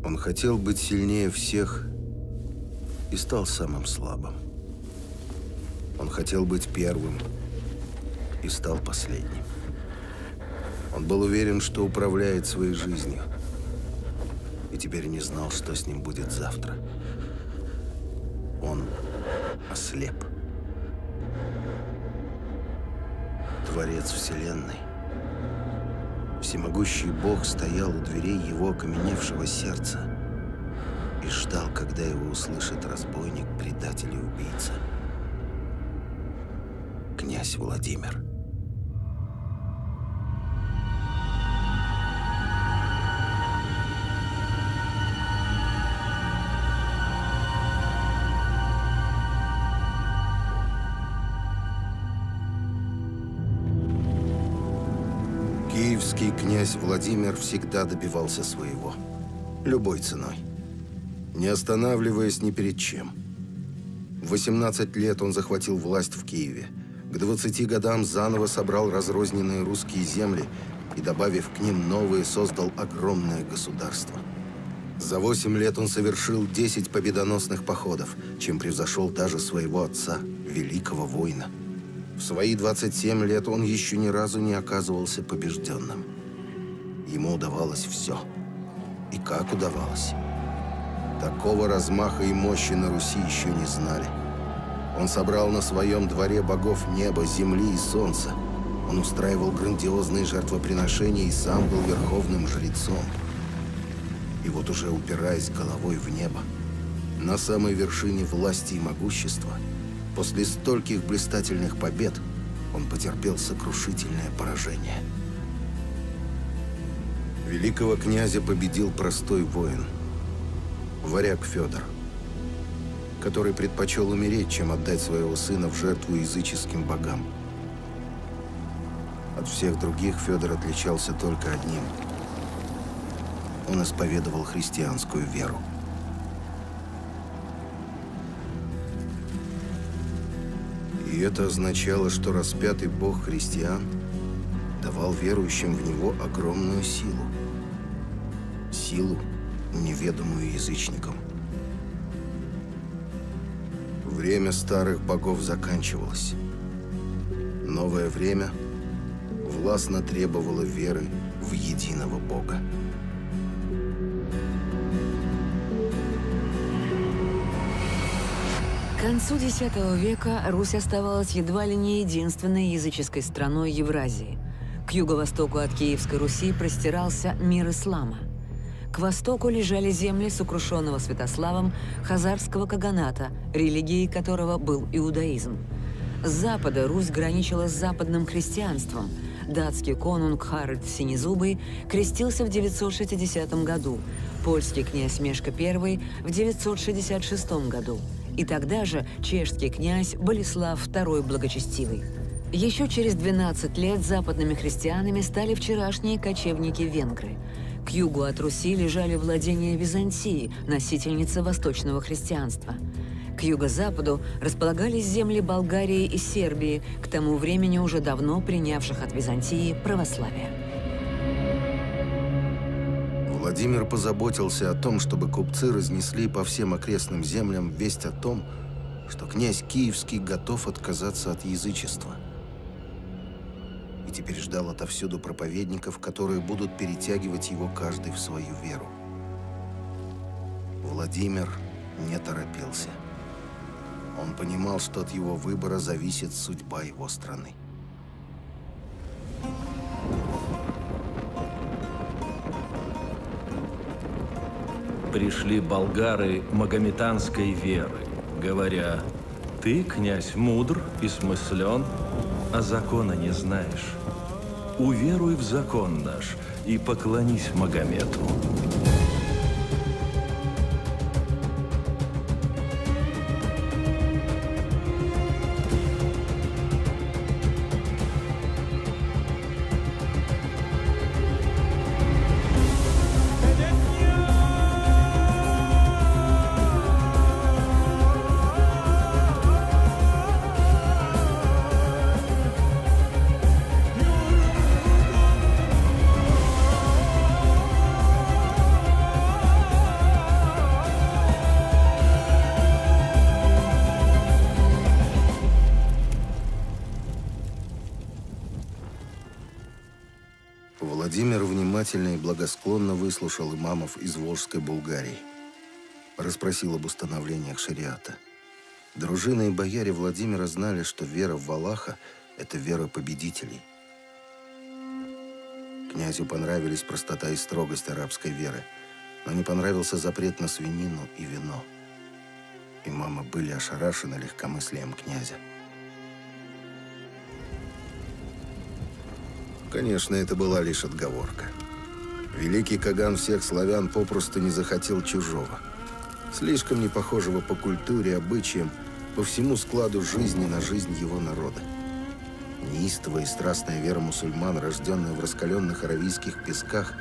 Он хотел быть сильнее всех и стал самым слабым. Он хотел быть первым и стал последним. Он был уверен, что управляет своей жизнью, и теперь не знал, что с ним будет завтра. Он ослеп. Творец Вселенной, всемогущий Бог, стоял у дверей его окаменевшего сердца и ждал, когда его услышит разбойник, предатель и убийца. Князь Владимир. Киевский князь Владимир всегда добивался своего. Любой ценой. Не останавливаясь ни перед чем. В 18 лет он захватил власть в Киеве. К 20 годам заново собрал разрозненные русские земли и, добавив к ним новые, создал огромное государство. За 8 лет он совершил 10 победоносных походов, чем превзошел даже своего отца, великого воина. В свои 27 лет он еще ни разу не оказывался побежденным. Ему удавалось все. И как удавалось? Такого размаха и мощи на Руси еще не знали. Он собрал на своем дворе богов неба, земли и солнца. Он устраивал грандиозные жертвоприношения и сам был верховным жрецом. И вот уже упираясь головой в небо, на самой вершине власти и могущества, после стольких блистательных побед он потерпел сокрушительное поражение. Великого князя победил простой воин, варяг Федор, который предпочел умереть, чем отдать своего сына в жертву языческим богам. От всех других Федор отличался только одним. Он исповедовал христианскую веру. И это означало, что распятый бог христиан давал верующим в него огромную силу. Силу, неведомую язычникам. Время старых богов заканчивалось. Новое время властно требовало веры в единого Бога. К концу X века Русь оставалась едва ли не единственной языческой страной Евразии. К юго-востоку от Киевской Руси простирался мир ислама. К востоку лежали земли сокрушенного Святославом хазарского каганата, религией которого был иудаизм. С запада Русь граничила с западным христианством. Датский конунг Харальд Синезубый крестился в 960 году, польский князь Мешко I в 966 году. И тогда же чешский князь Болеслав II Благочестивый. Еще через 12 лет западными христианами стали вчерашние кочевники-венгры. К югу от Руси лежали владения Византии, носительницы восточного христианства. К юго-западу располагались земли Болгарии и Сербии, к тому времени уже давно принявших от Византии православие. Владимир позаботился о том, чтобы купцы разнесли по всем окрестным землям весть о том, что князь Киевский готов отказаться от язычества. И теперь ждал отовсюду проповедников, которые будут перетягивать его каждый в свою веру. Владимир не торопился. Он понимал, что от его выбора зависит судьба его страны. Пришли болгары магометанской веры, говоря: «Ты, князь, мудр и смыслен, а закона не знаешь. Уверуй в закон наш и поклонись Магомету». внимательно и благосклонно выслушал имамов из Волжской Булгарии. Расспросил об установлениях шариата. Дружина и бояре Владимира знали, что вера в Аллаха – это вера победителей. Князю понравились простота и строгость арабской веры, но не понравился запрет на свинину и вино. Имамы были ошарашены легкомыслием князя. Конечно, это была лишь отговорка. Великий Каган всех славян попросту не захотел чужого. Слишком не похожего по культуре, обычаям, по всему складу жизни на жизнь его народа. Неистовая и страстная вера мусульман, рожденная в раскаленных аравийских песках,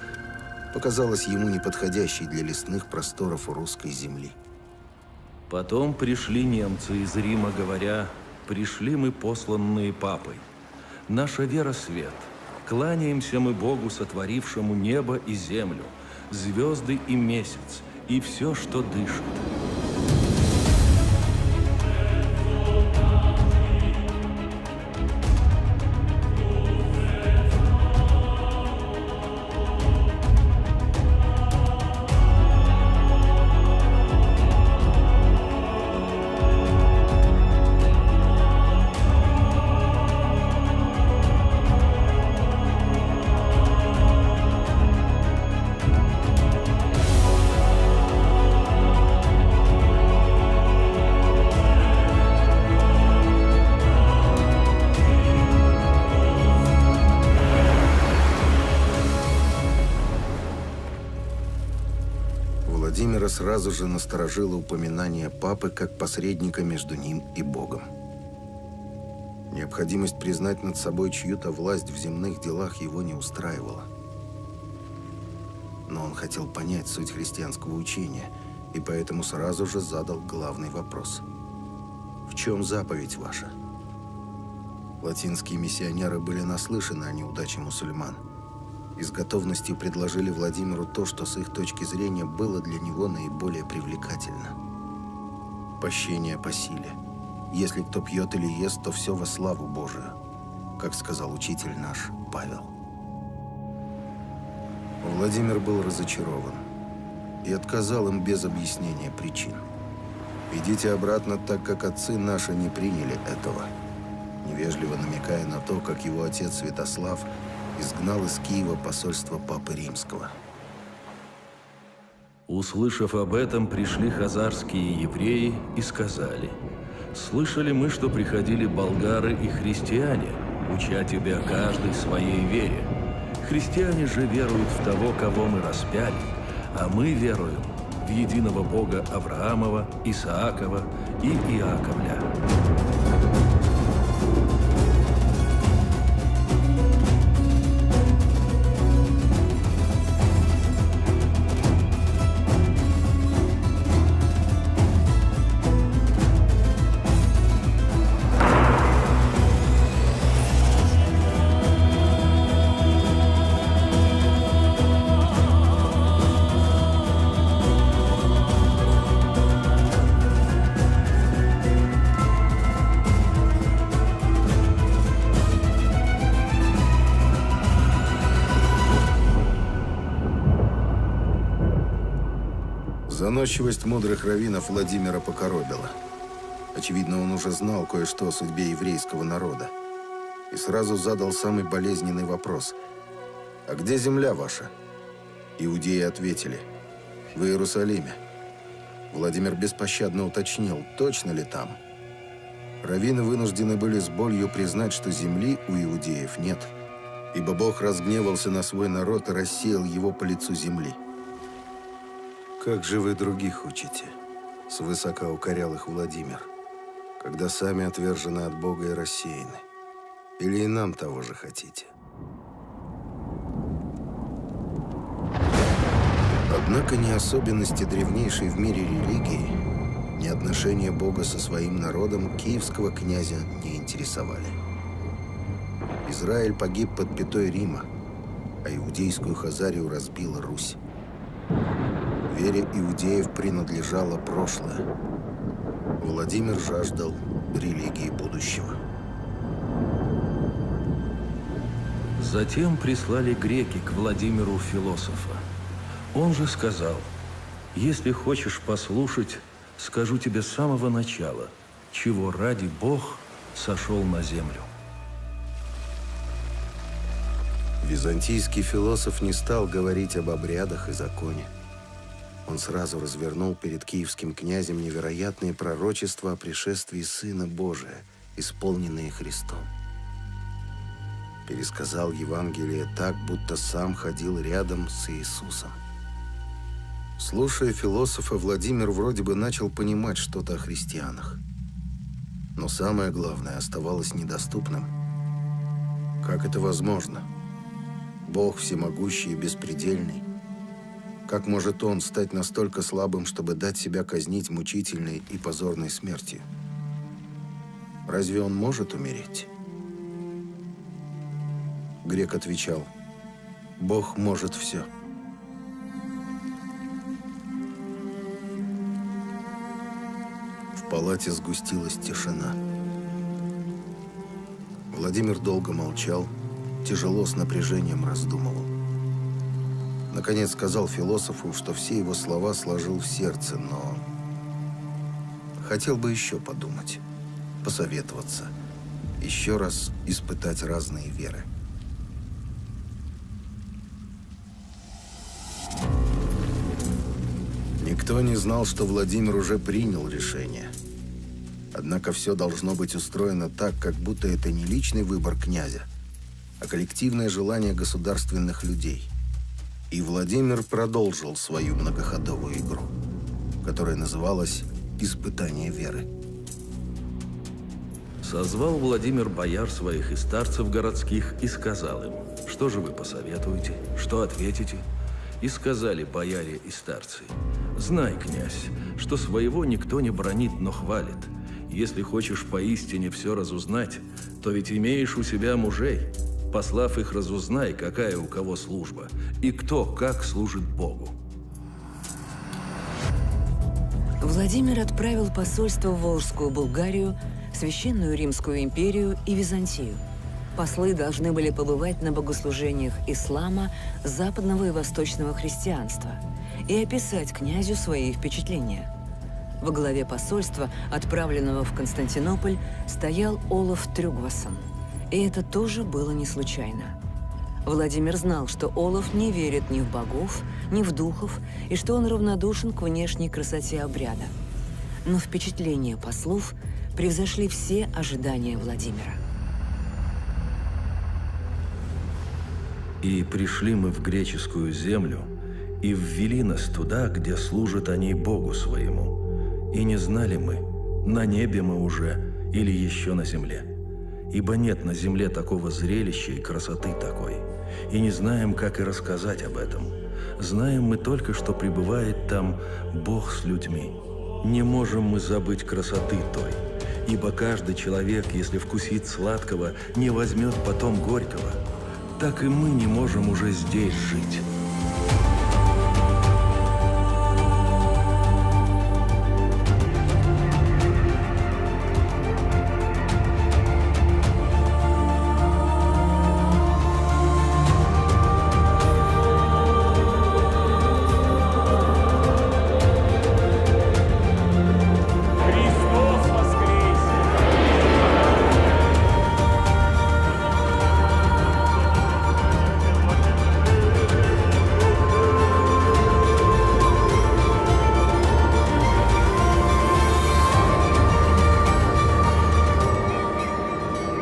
показалась ему неподходящей для лесных просторов русской земли. Потом пришли немцы из Рима, говоря: «Пришли мы, посланные папой. Наша вера — свет. Кланяемся мы Богу, сотворившему небо и землю, звезды и месяц, и все, что дышит». Владимира сразу же насторожило упоминание папы как посредника между ним и Богом. Необходимость признать над собой чью-то власть в земных делах его не устраивала. Но он хотел понять суть христианского учения, и поэтому сразу же задал главный вопрос. «В чем заповедь ваша?» Латинские миссионеры были наслышаны о неудаче мусульман и с готовностью предложили Владимиру то, что с их точки зрения было для него наиболее привлекательно. Пощение по силе. Если кто пьет или ест, то все во славу Божию, как сказал учитель наш Павел. Владимир был разочарован и отказал им без объяснения причин. «Идите обратно, так как отцы наши не приняли этого», невежливо намекая на то, как его отец Святослав изгнал из Киева посольство Папы Римского. Услышав об этом, пришли хазарские евреи и сказали: «Слышали мы, что приходили болгары и христиане, уча тебя каждой своей вере. Христиане же веруют в того, кого мы распяли, а мы веруем в единого Бога Авраамова, Исаакова и Иаковля». Заносчивость мудрых раввинов Владимира покоробила. Очевидно, он уже знал кое-что о судьбе еврейского народа. И сразу задал самый болезненный вопрос. «А где земля ваша?» Иудеи ответили: «В Иерусалиме». Владимир беспощадно уточнил, точно ли там. Раввины вынуждены были с болью признать, что земли у иудеев нет, ибо Бог разгневался на свой народ и рассеял его по лицу земли. «Как же вы других учите?» — свысока укорял их Владимир. «Когда сами отвержены от Бога и рассеяны. Или и нам того же хотите?» Однако ни особенности древнейшей в мире религии, ни отношения Бога со своим народом киевского князя не интересовали. Израиль погиб под пятой Рима, а иудейскую Хазарию разбила Русь. Вере иудеев принадлежало прошлое. Владимир жаждал религии будущего. Затем прислали греки к Владимиру философа. Он же сказал: «Если хочешь послушать, скажу тебе с самого начала, чего ради Бог сошел на землю». Византийский философ не стал говорить об обрядах и законе. Он сразу развернул перед киевским князем невероятные пророчества о пришествии Сына Божия, исполненные Христом. Пересказал Евангелие так, будто сам ходил рядом с Иисусом. Слушая философа, Владимир вроде бы начал понимать что-то о христианах. Но самое главное оставалось недоступным. Как это возможно? Бог всемогущий и беспредельный. Как может Он стать настолько слабым, чтобы дать себя казнить мучительной и позорной смертью? Разве Он может умереть? Грек отвечал: Бог может все. В палате сгустилась тишина. Владимир долго молчал, тяжело с напряжением раздумывал. Наконец сказал философу, что все его слова сложил в сердце, но хотел бы еще подумать, посоветоваться, еще раз испытать разные веры. Никто не знал, что Владимир уже принял решение. Однако все должно быть устроено так, как будто это не личный выбор князя, а коллективное желание государственных людей. И Владимир продолжил свою многоходовую игру, которая называлась «Испытание веры». Созвал Владимир бояр своих и старцев городских и сказал им: «Что же вы посоветуете? Что ответите?» И сказали бояре и старцы: «Знай, князь, что своего никто не бранит, но хвалит. Если хочешь поистине все разузнать, то ведь имеешь у себя мужей. Послав их, разузнай, какая у кого служба, и кто как служит Богу». Владимир отправил посольство в Волжскую Булгарию, Священную Римскую империю и Византию. Послы должны были побывать на богослужениях ислама, западного и восточного христианства и описать князю свои впечатления. Во главе посольства, отправленного в Константинополь, стоял Олаф Трюгвасон. И это тоже было не случайно. Владимир знал, что Олаф не верит ни в богов, ни в духов, и что он равнодушен к внешней красоте обряда. Но впечатления послов превзошли все ожидания Владимира. «И пришли мы в греческую землю, и ввели нас туда, где служат они Богу своему. И не знали мы, на небе мы уже или еще на земле. Ибо нет на земле такого зрелища и красоты такой. И не знаем, как и рассказать об этом. Знаем мы только, что пребывает там Бог с людьми. Не можем мы забыть красоты той. Ибо каждый человек, если вкусит сладкого, не возьмет потом горького. Так и мы не можем уже здесь жить».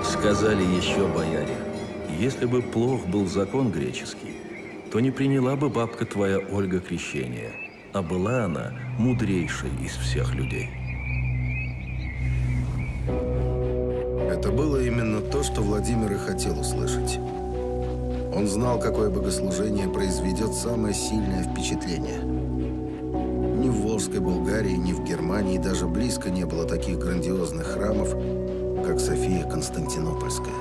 Сказали еще бояре: «Если бы плох был закон греческий, то не приняла бы бабка твоя Ольга крещение, а была она мудрейшей из всех людей». Это было именно то, что Владимир и хотел услышать. Он знал, какое богослужение произведет самое сильное впечатление. Ни в Волжской Булгарии, ни в Германии даже близко не было таких грандиозных храмов, как София Константинопольская.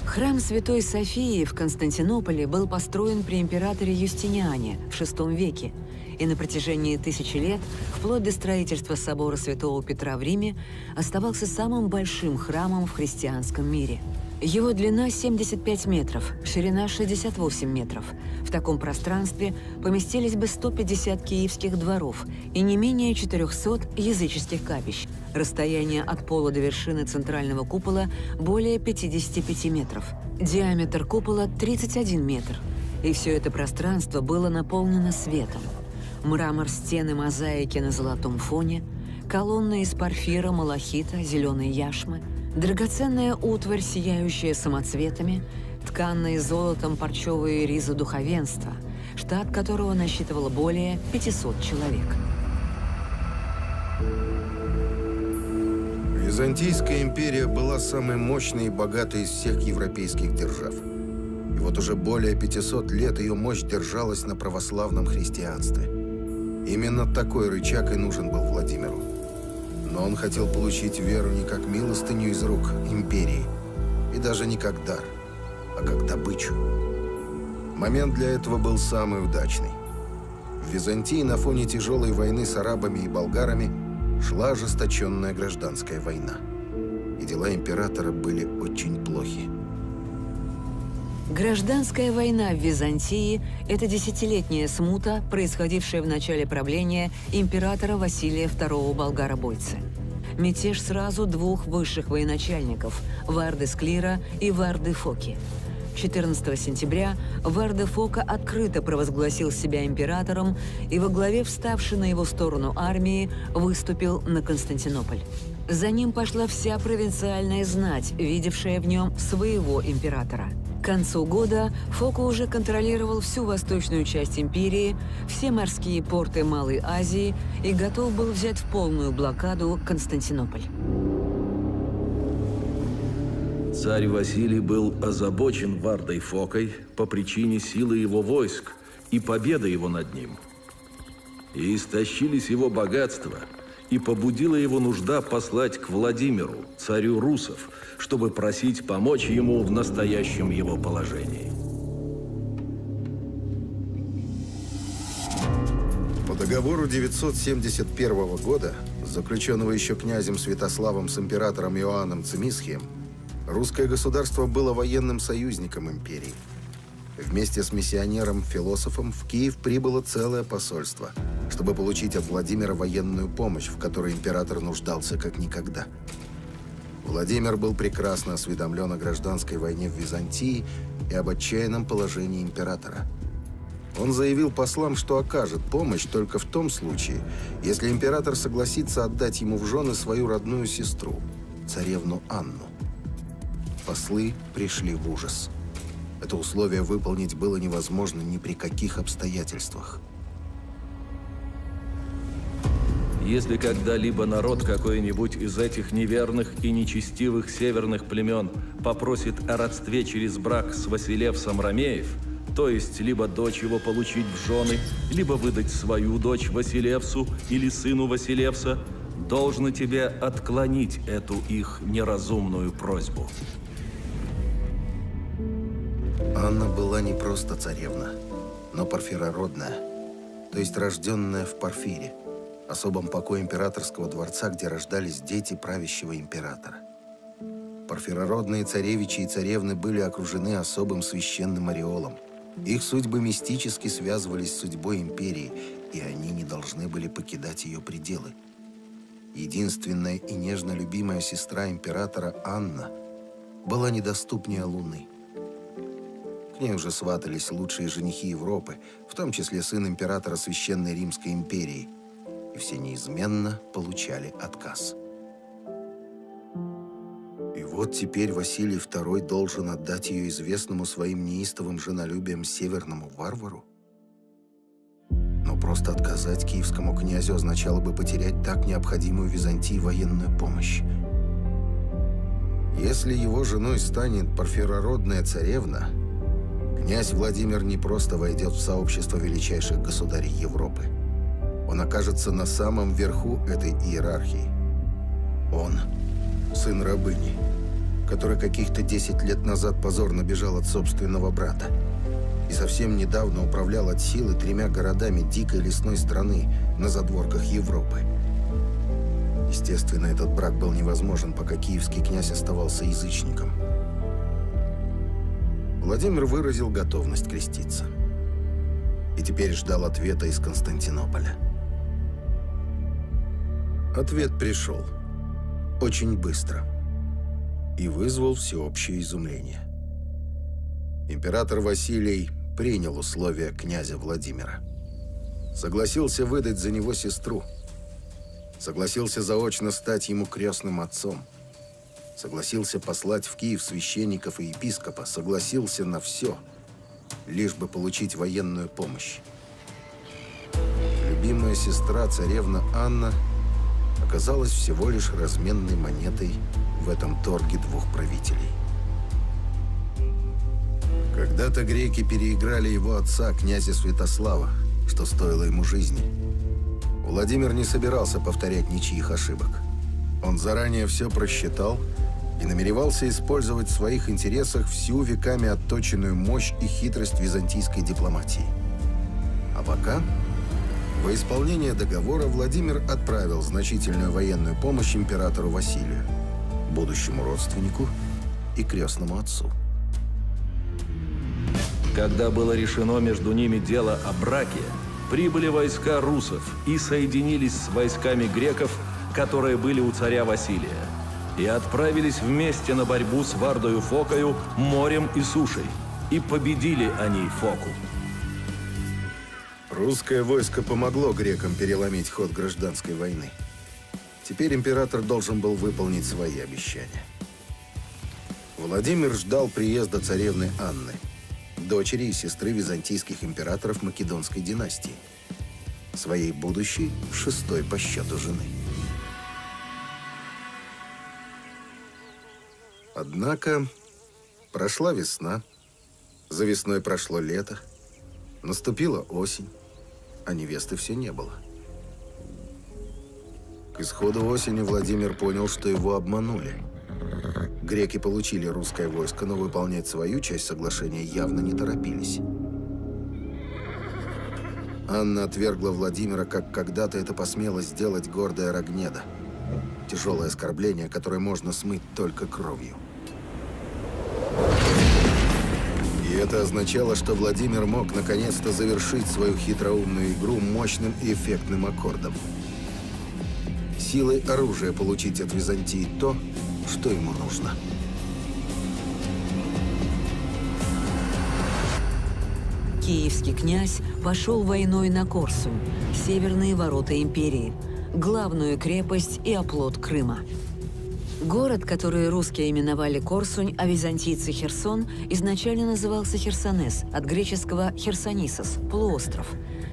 Храм Святой Софии в Константинополе был построен при императоре Юстиниане в VI веке и на протяжении 1000 лет, вплоть до строительства собора Святого Петра в Риме, оставался самым большим храмом в христианском мире. Его длина 75 метров, ширина 68 метров. В таком пространстве поместились бы 150 киевских дворов и не менее 400 языческих капищ. Расстояние от пола до вершины центрального купола более 55 метров. Диаметр купола 31 метр. И все это пространство было наполнено светом. Мрамор стены мозаики на золотом фоне, колонны из порфира, малахита, зеленой яшмы, драгоценная утварь, сияющая самоцветами, тканные золотом парчевые ризы духовенства, штат которого насчитывало более 500 человек. Византийская империя была самой мощной и богатой из всех европейских держав. И вот уже более 500 лет ее мощь держалась на православном христианстве. Именно такой рычаг и нужен был Владимиру. Но он хотел получить веру не как милостыню из рук империи, и даже не как дар, а как добычу. Момент для этого был самый удачный. В Византии на фоне тяжелой войны с арабами и болгарами шла ожесточенная гражданская война. И дела императора были очень плохи. Гражданская война в Византии – это десятилетняя смута, происходившая в начале правления императора Василия II Болгаробойцы. Мятеж сразу двух высших военачальников – Варды Склира и Варды Фоки. 14 сентября Варда Фока открыто провозгласил себя императором и во главе вставшей на его сторону армии выступил на Константинополь. За ним пошла вся провинциальная знать, видевшая в нем своего императора. К концу года Фока уже контролировал всю восточную часть империи, все морские порты Малой Азии и готов был взять в полную блокаду Константинополь. Царь Василий был озабочен Вардой Фокой по причине силы его войск и победы его над ним. И истощились его богатства, и побудила его нужда послать к Владимиру, царю русов, чтобы просить помочь ему в настоящем его положении. По договору 971 года, заключенного еще князем Святославом с императором Иоанном Цимисхием, русское государство было военным союзником империи. Вместе с миссионером-философом в Киев прибыло целое посольство, чтобы получить от Владимира военную помощь, в которой император нуждался как никогда. Владимир был прекрасно осведомлен о гражданской войне в Византии и об отчаянном положении императора. Он заявил послам, что окажет помощь только в том случае, если император согласится отдать ему в жены свою родную сестру, царевну Анну. Послы пришли в ужас. Это условие выполнить было невозможно ни при каких обстоятельствах. Если когда-либо народ какой-нибудь из этих неверных и нечестивых северных племен попросит о родстве через брак с Василевсом Ромеев, то есть либо дочь его получить в жены, либо выдать свою дочь Василевсу или сыну Василевса, должно тебе отклонить эту их неразумную просьбу. Анна была не просто царевна, но парфирородная, то есть рожденная в Парфире, особом покое императорского дворца, где рождались дети правящего императора. Парфирородные царевичи и царевны были окружены особым священным ореолом. Их судьбы мистически связывались с судьбой империи, и они не должны были покидать ее пределы. Единственная и нежно любимая сестра императора Анна была недоступнее Луны. К ней уже сватались лучшие женихи Европы, в том числе сын императора Священной Римской империи, и все неизменно получали отказ. И вот теперь Василий II должен отдать ее известному своим неистовым женолюбием северному варвару? Но просто отказать киевскому князю означало бы потерять так необходимую Византии военную помощь. Если его женой станет парфирородная царевна, князь Владимир не просто войдет в сообщество величайших государей Европы. Он окажется на самом верху этой иерархии. Он – сын рабыни, который каких-то 10 лет назад позорно бежал от собственного брата и совсем недавно управлял от силы 3 городами дикой лесной страны на задворках Европы. Естественно, этот брак был невозможен, пока киевский князь оставался язычником. Владимир выразил готовность креститься. И теперь ждал ответа из Константинополя. Ответ пришел. Очень быстро. И вызвал всеобщее изумление. Император Василий принял условия князя Владимира. Согласился выдать за него сестру. Согласился заочно стать ему крестным отцом. Согласился послать в Киев священников и епископа. Согласился на все, лишь бы получить военную помощь. Любимая сестра, царевна Анна, оказалась всего лишь разменной монетой в этом торге двух правителей. Когда-то греки переиграли его отца, князя Святослава, что стоило ему жизни. Владимир не собирался повторять ничьих ошибок. Он заранее все просчитал и намеревался использовать в своих интересах всю веками отточенную мощь и хитрость византийской дипломатии. А пока, во исполнение договора, Владимир отправил значительную военную помощь императору Василию, будущему родственнику и крестному отцу. Когда было решено между ними дело о браке, прибыли войска русов и соединились с войсками греков, которые были у царя Василия, и отправились вместе на борьбу с Вардою Фокою, морем и сушей, и победили они Фоку. Русское войско помогло грекам переломить ход гражданской войны. Теперь император должен был выполнить свои обещания. Владимир ждал приезда царевны Анны, дочери и сестры византийских императоров Македонской династии, своей будущей, шестой по счету жены. Однако прошла весна, за весной прошло лето, наступила осень, а невесты все не было. К исходу осени Владимир понял, что его обманули. Греки получили русское войско, но выполнять свою часть соглашения явно не торопились. Анна отвергла Владимира, как когда-то это посмела сделать гордая Рогнеда. Тяжелое оскорбление, которое можно смыть только кровью. И это означало, что Владимир мог наконец-то завершить свою хитроумную игру мощным и эффектным аккордом. Силой оружия получить от Византии то, что ему нужно. Киевский князь пошел войной на Корсунь, северные ворота империи, главную крепость и оплот Крыма. Город, который русские именовали Корсунь, а византийцы Херсон, изначально назывался Херсонес, от греческого «херсонисос» – полуостров,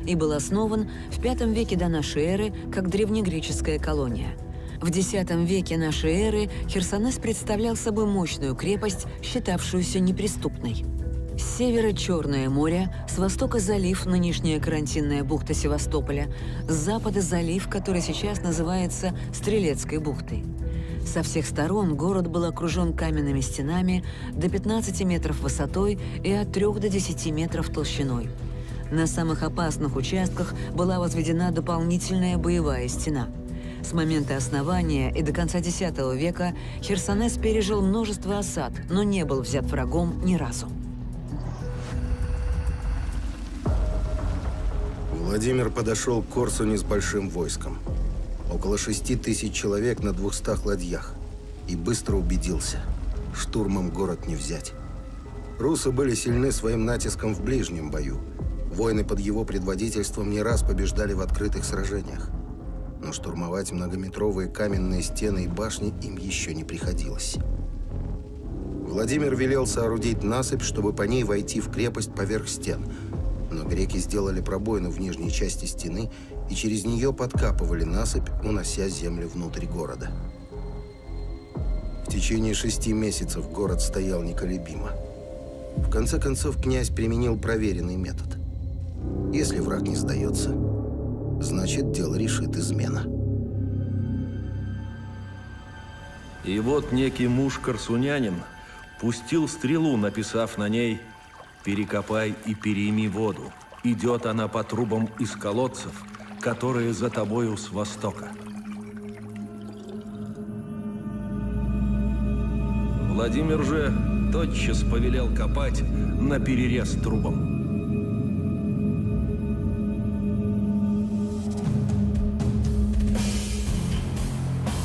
и был основан в V веке до нашей эры как древнегреческая колония. В X веке нашей эры Херсонес представлял собой мощную крепость, считавшуюся неприступной. С севера Черное море, с востока залив, нынешняя карантинная бухта Севастополя, с запада залив, который сейчас называется Стрелецкой бухтой. Со всех сторон город был окружен каменными стенами до 15 метров высотой и от 3 до 10 метров толщиной. На самых опасных участках была возведена дополнительная боевая стена. С момента основания и до конца X века Херсонес пережил множество осад, но не был взят врагом ни разу. Владимир подошел к Корсуни с большим войском. Около 6000 человек на 200 ладьях. И быстро убедился – штурмом город не взять. Русы были сильны своим натиском в ближнем бою. Воины под его предводительством не раз побеждали в открытых сражениях. Но штурмовать многометровые каменные стены и башни им еще не приходилось. Владимир велел соорудить насыпь, чтобы по ней войти в крепость поверх стен. Но греки сделали пробоину в нижней части стены и через нее подкапывали насыпь, унося землю внутрь города. В течение 6 месяцев город стоял неколебимо. В конце концов, князь применил проверенный метод. Если враг не сдается, значит, дело решит измена. И вот некий муж-корсунянин пустил стрелу, написав на ней «Перекопай и перейми воду. Идет она по трубам из колодцев, которые за тобою с востока». Владимир же тотчас повелел копать на перерез трубам.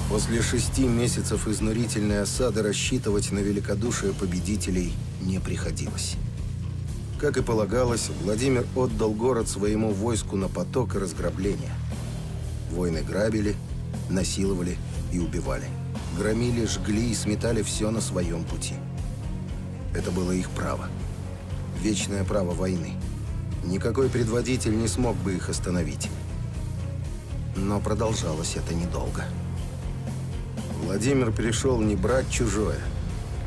После 6 месяцев изнурительной осады рассчитывать на великодушие победителей не приходилось. Как и полагалось, Владимир отдал город своему войску на поток и разграбление. Воины грабили, насиловали и убивали. Громили, жгли и сметали все на своем пути. Это было их право. Вечное право войны. Никакой предводитель не смог бы их остановить. Но продолжалось это недолго. Владимир пришел не брать чужое,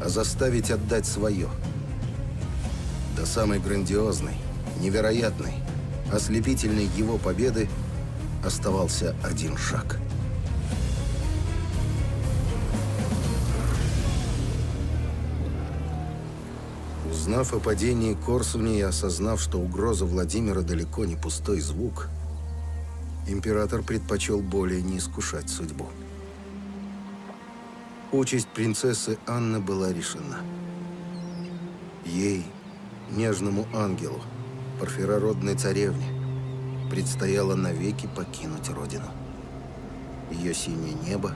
а заставить отдать свое. До самой грандиозной, невероятной, ослепительной его победы оставался один шаг. Узнав о падении Корсуни и осознав, что угроза Владимира далеко не пустой звук, император предпочел более не искушать судьбу. Участь принцессы Анны была решена. Ей, нежному ангелу, парфирородной царевне, предстояло навеки покинуть родину. Ее синее небо,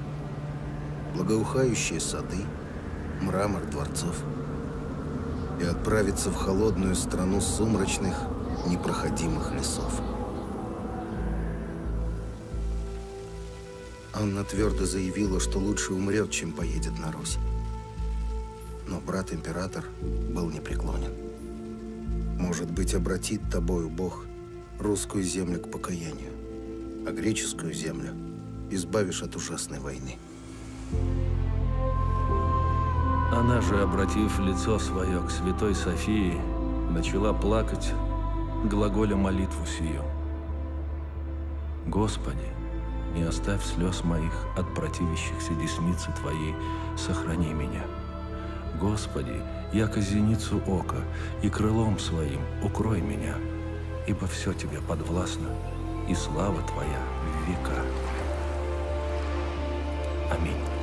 благоухающие сады, мрамор дворцов и отправиться в холодную страну сумрачных, непроходимых лесов. Анна твердо заявила, что лучше умрет, чем поедет на Русь. Но брат-император был непреклонен. Может быть, обратит тобою Бог русскую землю к покаянию, а греческую землю избавишь от ужасной войны. Она же, обратив лицо свое к святой Софии, начала плакать, глаголя молитву сию. «Господи, не оставь слез моих от противящихся десницы Твоей, сохрани меня. Господи, яко зеницу ока и крылом Своим укрой меня, ибо все Тебе подвластно, и слава Твоя в века. Аминь».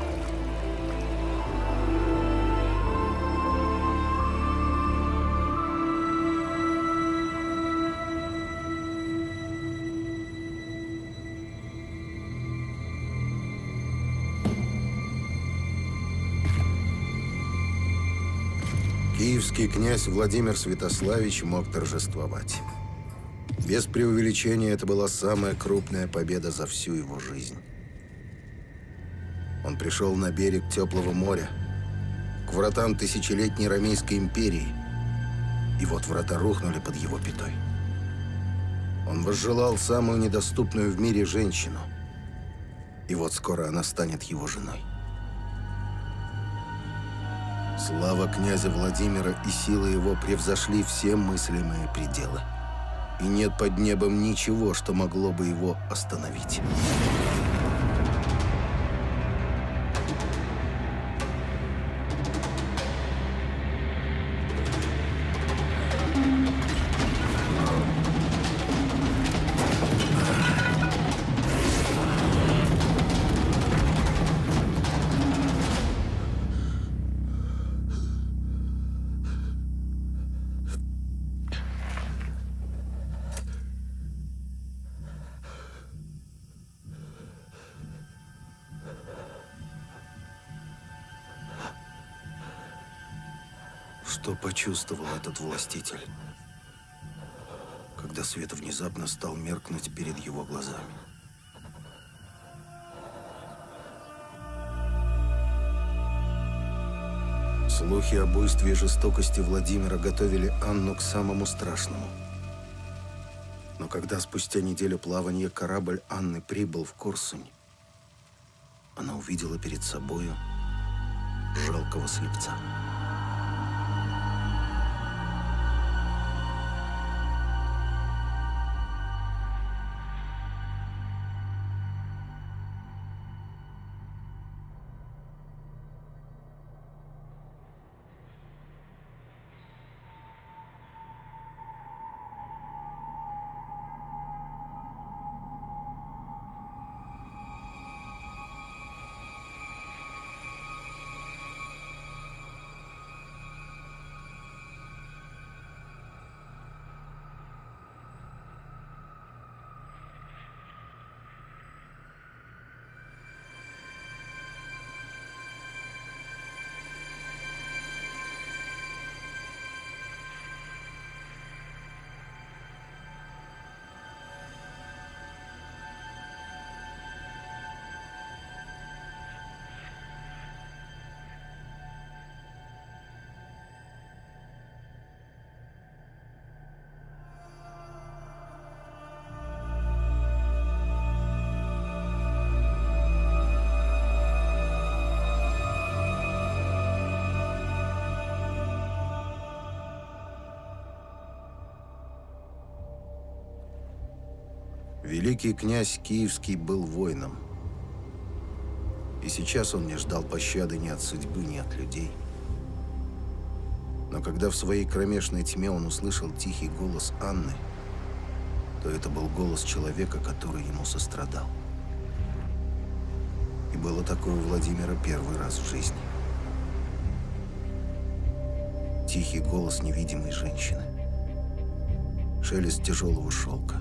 Киевский князь Владимир Святославич мог торжествовать. Без преувеличения, это была самая крупная победа за всю его жизнь. Он пришел на берег теплого моря, к вратам тысячелетней Ромейской империи, и вот врата рухнули под его пятой. Он возжелал самую недоступную в мире женщину, и вот скоро она станет его женой. Слава князя Владимира и сила его превзошли все мыслимые пределы. И нет под небом ничего, что могло бы его остановить. Что почувствовал этот властитель, когда свет внезапно стал меркнуть перед его глазами? Слухи о буйстве и жестокости Владимира готовили Анну к самому страшному. Но когда спустя неделю плавания корабль Анны прибыл в Корсунь, она увидела перед собою жалкого слепца. Великий князь Киевский был воином. И сейчас он не ждал пощады ни от судьбы, ни от людей. Но когда в своей кромешной тьме он услышал тихий голос Анны, то это был голос человека, который ему сострадал. И было такое у Владимира первый раз в жизни. Тихий голос невидимой женщины. Шелест тяжелого шелка.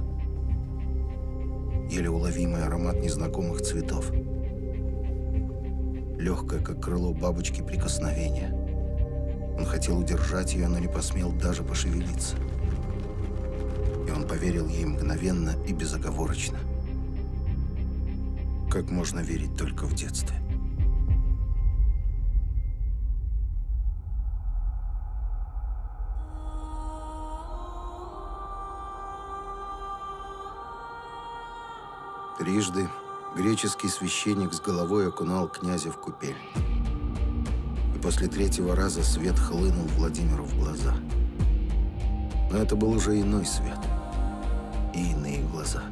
Еле уловимый аромат незнакомых цветов. Легкое, как крыло бабочки, прикосновение. Он хотел удержать ее, но не посмел даже пошевелиться. И он поверил ей мгновенно и безоговорочно. Как можно верить только в детстве. Трижды греческий священник с головой окунал князя в купель. И после третьего раза свет хлынул Владимиру в глаза. Но это был уже иной свет. И иные глаза.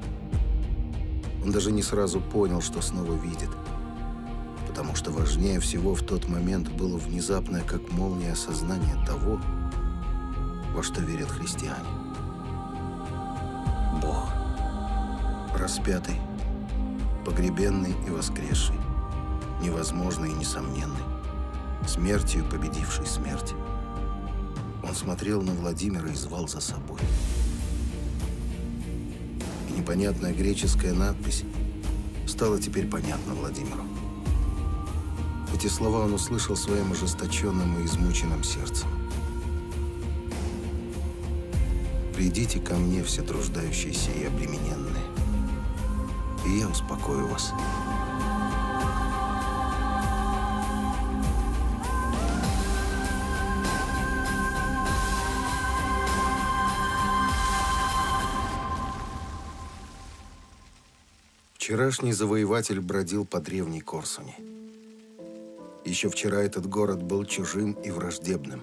Он даже не сразу понял, что снова видит. Потому что важнее всего в тот момент было внезапное, как молния, осознание того, во что верят христиане. Бог. Распятый, погребенный и воскресший, невозможный и несомненный, смертью победивший смерть. Он смотрел на Владимира и звал за собой. И непонятная греческая надпись стала теперь понятна Владимиру. Эти слова он услышал своим ожесточенным и измученным сердцем. «Придите ко мне, все труждающиеся и обремененные, и я успокою вас». Вчерашний завоеватель бродил по древней Корсуни. Еще вчера этот город был чужим и враждебным.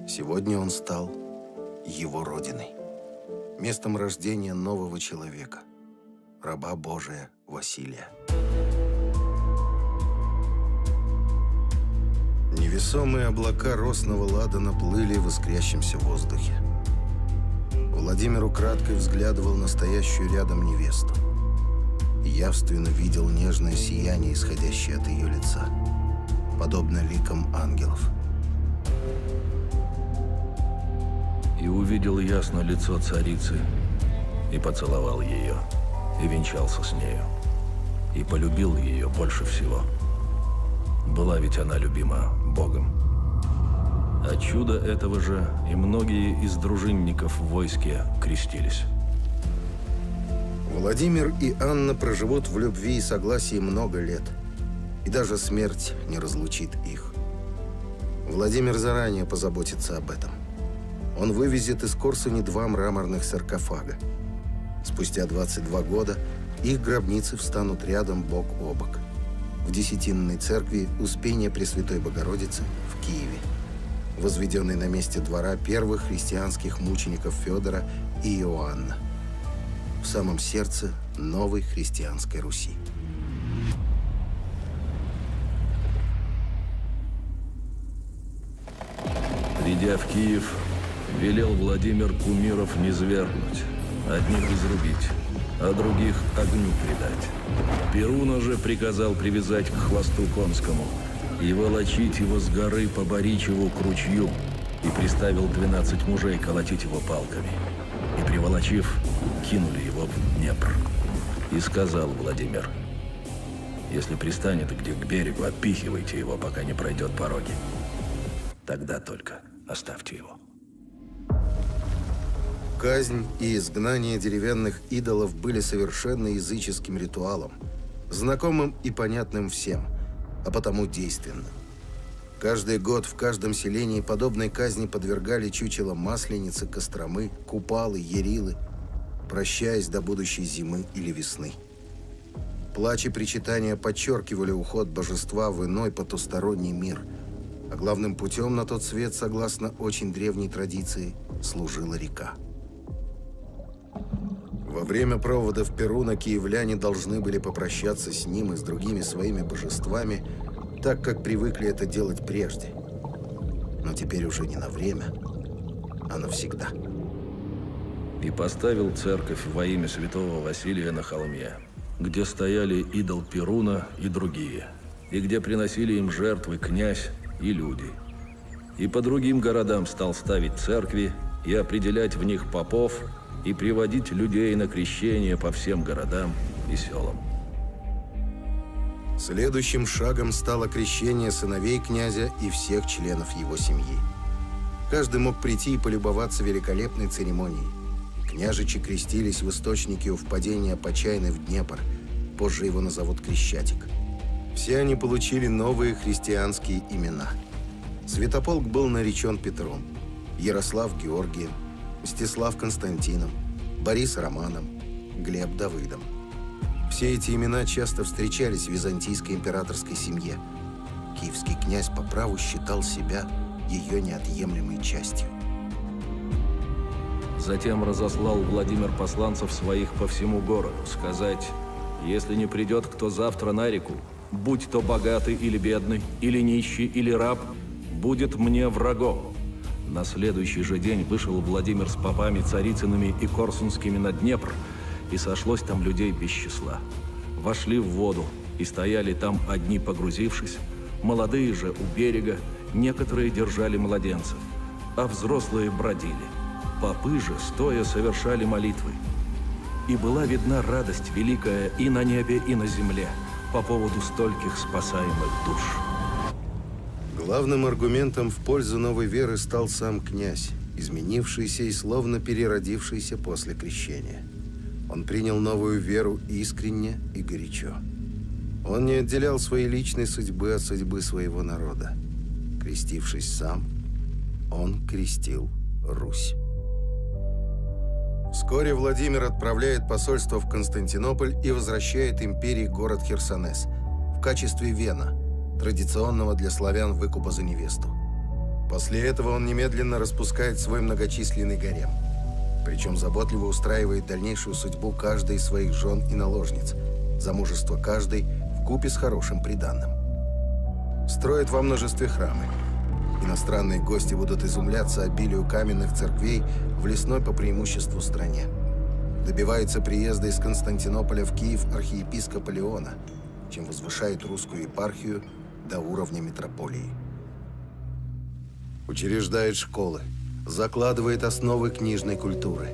Сегодня он стал его родиной, местом рождения нового человека, раба Божия Василия. Невесомые облака росного ладана плыли в искрящемся воздухе. Владимир украдкой взглядывал на стоящую рядом невесту. Явственно видел нежное сияние, исходящее от ее лица, подобно ликам ангелов. И увидел ясно лицо царицы, и поцеловал ее, и венчался с нею, и полюбил ее больше всего. Была ведь она любима Богом. А чудо этого же и многие из дружинников в войске крестились. Владимир и Анна проживут в любви и согласии много лет, и даже смерть не разлучит их. Владимир заранее позаботится об этом. Он вывезет из Корсуни 2 мраморных саркофага. Спустя 22 года их гробницы встанут рядом бок о бок в Десятинной церкви Успения Пресвятой Богородицы в Киеве, возведенной на месте двора первых христианских мучеников Федора и Иоанна, в самом сердце новой христианской Руси. Придя в Киев, велел Владимир кумиров низвергнуть, одних изрубить, а других огню предать. Перуна же приказал привязать к хвосту конскому и волочить его с горы по Боричеву к ручью, и приставил 12 мужей колотить его палками. И, приволочив, кинули его в Днепр. И сказал Владимир: если пристанет где к берегу, отпихивайте его, пока не пройдет пороги. Тогда только оставьте его. Казнь и изгнание деревянных идолов были совершенно языческим ритуалом, знакомым и понятным всем, а потому действенным. Каждый год в каждом селении подобной казни подвергали чучело Масленицы, Костромы, Купалы, Ярилы, прощаясь до будущей зимы или весны. Плач и причитания подчеркивали уход божества в иной потусторонний мир, а главным путем на тот свет, согласно очень древней традиции, служила река. Во время проводов Перуна киевляне должны были попрощаться с ним и с другими своими божествами, так как привыкли это делать прежде. Но теперь уже не на время, а навсегда. И поставил церковь во имя святого Василия на холме, где стояли идол Перуна и другие, и где приносили им жертвы князь и люди. И по другим городам стал ставить церкви и определять в них попов, и приводить людей на крещение по всем городам и селам. Следующим шагом стало крещение сыновей князя и всех членов его семьи. Каждый мог прийти и полюбоваться великолепной церемонией. Княжичи крестились в источнике у впадения Почайны в Днепр, позже его назовут Крещатик. Все они получили новые христианские имена. Святополк был наречен Петром, Ярослав Георгием, Мстислав Константином, Борис Романом, Глеб Давыдом. Все эти имена часто встречались в византийской императорской семье. Киевский князь по праву считал себя ее неотъемлемой частью. Затем разослал Владимир посланцев своих по всему городу, сказать: если не придет кто завтра на реку, будь то богатый или бедный, или нищий, или раб, будет мне врагом. На следующий же день вышел Владимир с попами Царицынами и Корсунскими на Днепр, и сошлось там людей без числа. Вошли в воду, и стояли там одни погрузившись, молодые же у берега, некоторые держали младенцев, а взрослые бродили. Попы же, стоя, совершали молитвы. И была видна радость великая и на небе, и на земле по поводу стольких спасаемых душ. Главным аргументом в пользу новой веры стал сам князь, изменившийся и словно переродившийся после крещения. Он принял новую веру искренне и горячо. Он не отделял своей личной судьбы от судьбы своего народа. Крестившись сам, он крестил Русь. Вскоре Владимир отправляет посольство в Константинополь и возвращает империи город Херсонес в качестве вена, традиционного для славян выкупа за невесту. После этого он немедленно распускает свой многочисленный гарем. Причем заботливо устраивает дальнейшую судьбу каждой из своих жен и наложниц, замужество каждой вкупе с хорошим приданным. Строит во множестве храмы. Иностранные гости будут изумляться обилию каменных церквей в лесной по преимуществу стране. Добивается приезда из Константинополя в Киев архиепископа Леона, чем возвышает русскую епархию до уровня митрополии. Учреждает школы, закладывает основы книжной культуры.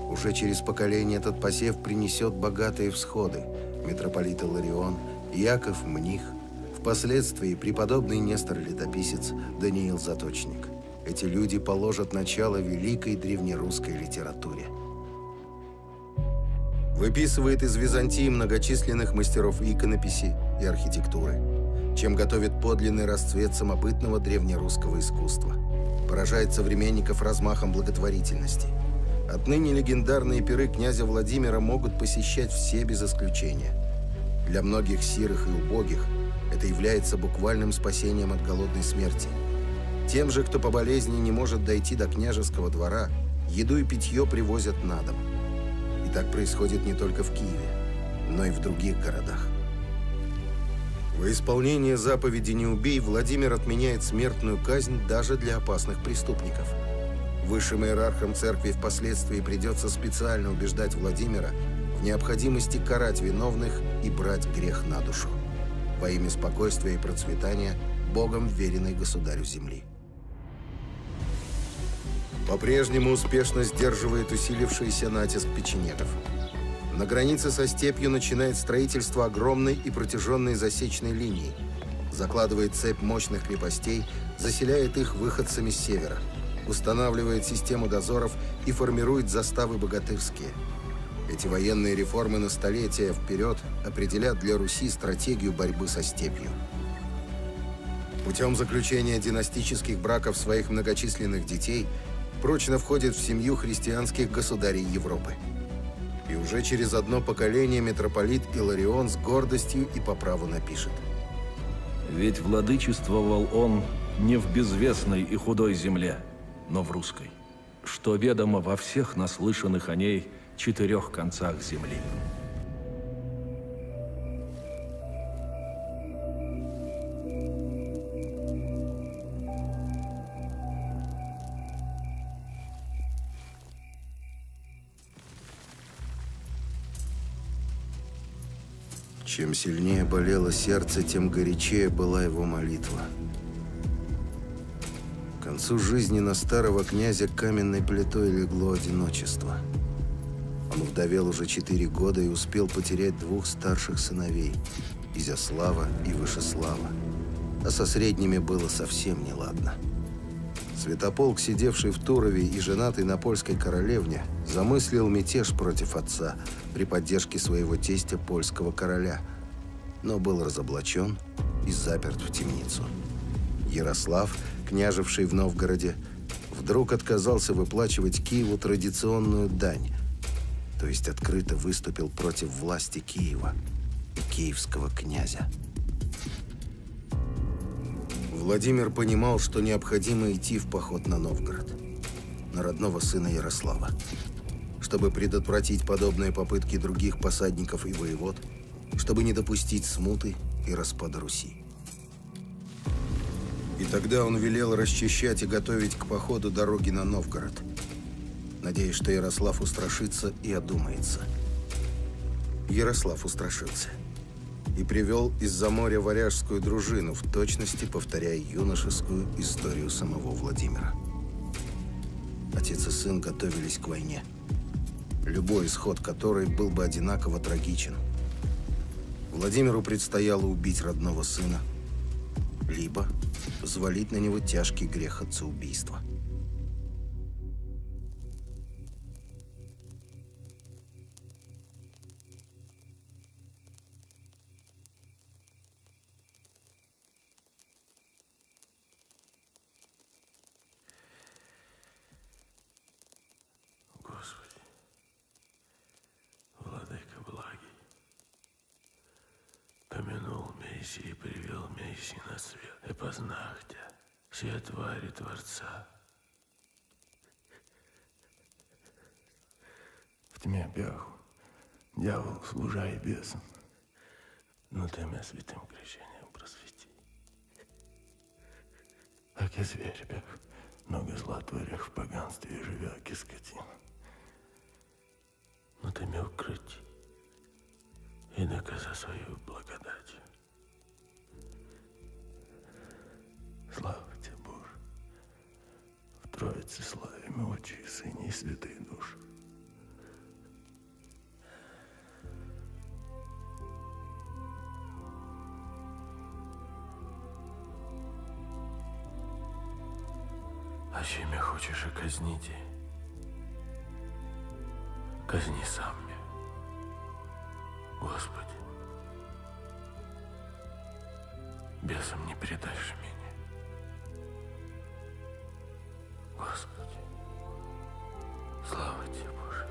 Уже через поколение этот посев принесет богатые всходы. Митрополит Иларион, Яков Мних, впоследствии преподобный Нестор Летописец, Даниил Заточник. Эти люди положат начало великой древнерусской литературе. Выписывает из Византии многочисленных мастеров иконописи и архитектуры, чем готовит подлинный расцвет самобытного древнерусского искусства. Поражает современников размахом благотворительности. Отныне легендарные пиры князя Владимира могут посещать все без исключения. Для многих сирых и убогих это является буквальным спасением от голодной смерти. Тем же, кто по болезни не может дойти до княжеского двора, еду и питье привозят на дом. И так происходит не только в Киеве, но и в других городах. Во исполнение заповеди «Не убей» Владимир отменяет смертную казнь даже для опасных преступников. Высшим иерархам церкви впоследствии придется специально убеждать Владимира в необходимости карать виновных и брать грех на душу во имя спокойствия и процветания Богом вверенной государю земли. По-прежнему успешно сдерживает усилившийся натиск печенегов. На границе со степью начинает строительство огромной и протяженной засечной линии, закладывает цепь мощных крепостей, заселяет их выходцами с севера, устанавливает систему дозоров и формирует заставы богатырские. Эти военные реформы на столетия вперед определят для Руси стратегию борьбы со степью. Путем заключения династических браков своих многочисленных детей прочно входит в семью христианских государей Европы. И уже через одно поколение митрополит Иларион с гордостью и по праву напишет: Ведь владычествовал он не в безвестной и худой земле, но в русской, что ведомо во всех наслышанных о ней 4 концах земли. Чем сильнее болело сердце, тем горячее была его молитва. К концу жизни на старого князя каменной плитой легло одиночество. Он вдовел уже 4 года и успел потерять 2 старших сыновей – Изяслава и Вышеслава. А со средними было совсем неладно. Святополк, сидевший в Турове и женатый на польской королевне, замыслил мятеж против отца при поддержке своего тестя польского короля, но был разоблачен и заперт в темницу. Ярослав, княжевший в Новгороде, вдруг отказался выплачивать Киеву традиционную дань, то есть открыто выступил против власти Киева и киевского князя. Владимир понимал, что необходимо идти в поход на Новгород, на родного сына Ярослава, чтобы предотвратить подобные попытки других посадников и воевод, чтобы не допустить смуты и распада Руси. И тогда он велел расчищать и готовить к походу дороги на Новгород, надеясь, что Ярослав устрашится и одумается. Ярослав устрашился и привел из-за моря варяжскую дружину, в точности повторяя юношескую историю самого Владимира. Отец и сын готовились к войне, любой исход которой был бы одинаково трагичен. Владимиру предстояло убить родного сына, либо взвалить на него тяжкий грех отцеубийства. Господи, Владыка благий, помянул Месси и привел Месси на свет, и познах тебя, все твари Творца. В тьме бяху, дьявол, служа и бесом, но ты меня святым крещением просвети. Как и зверь бях, много зла творях в поганстве, живя, как и скотина. Но ты меня укрыть и доказа свою благодать. Слава тебе, Боже, в Троице славим Отче и Сыне и Святый Душ. А чем меня хочешь и казните, казни сам меня, Господи. Бесам не предашь меня, Господи. Слава тебе, Боже.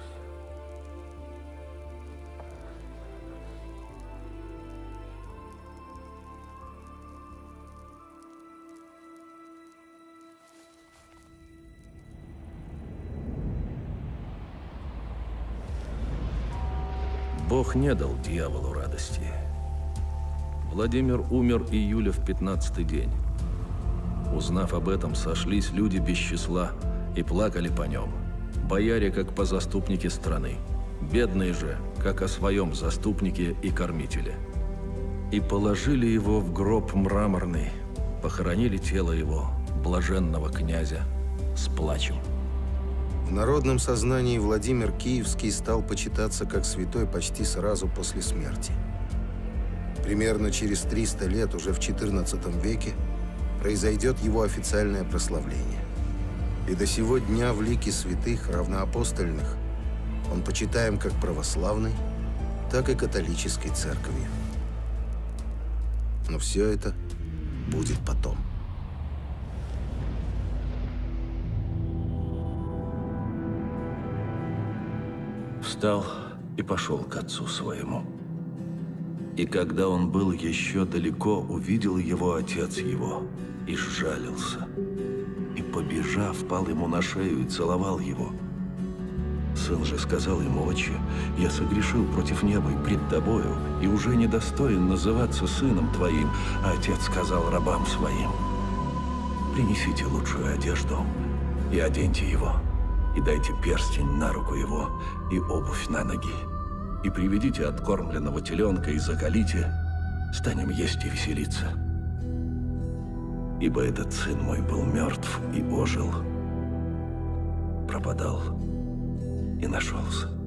Бог не дал дьяволу радости. Владимир умер июля в 15-й день. Узнав об этом, сошлись люди без числа и плакали по нем. Бояре, как по заступнике страны. Бедные же, как о своем заступнике и кормителе. И положили его в гроб мраморный, похоронили тело его, блаженного князя, с плачем. В народном сознании Владимир Киевский стал почитаться как святой почти сразу после смерти. Примерно через 300 лет, уже в XIV веке, произойдет его официальное прославление. И до сего дня в лике святых, равноапостольных, он почитаем как православной, так и католической церковью. Но все это будет потом. Встал и пошел к отцу своему. И когда он был еще далеко, увидел его отец его и сжалился. И, побежав, пал ему на шею и целовал его. Сын же сказал ему: «Отче, я согрешил против неба и пред тобою, и уже недостоин называться сыном твоим». А отец сказал рабам своим: «Принесите лучшую одежду и оденьте его, и дайте перстень на руку его и обувь на ноги, и приведите откормленного теленка и заколите, станем есть и веселиться. Ибо этот сын мой был мертв и ожил, пропадал и нашелся».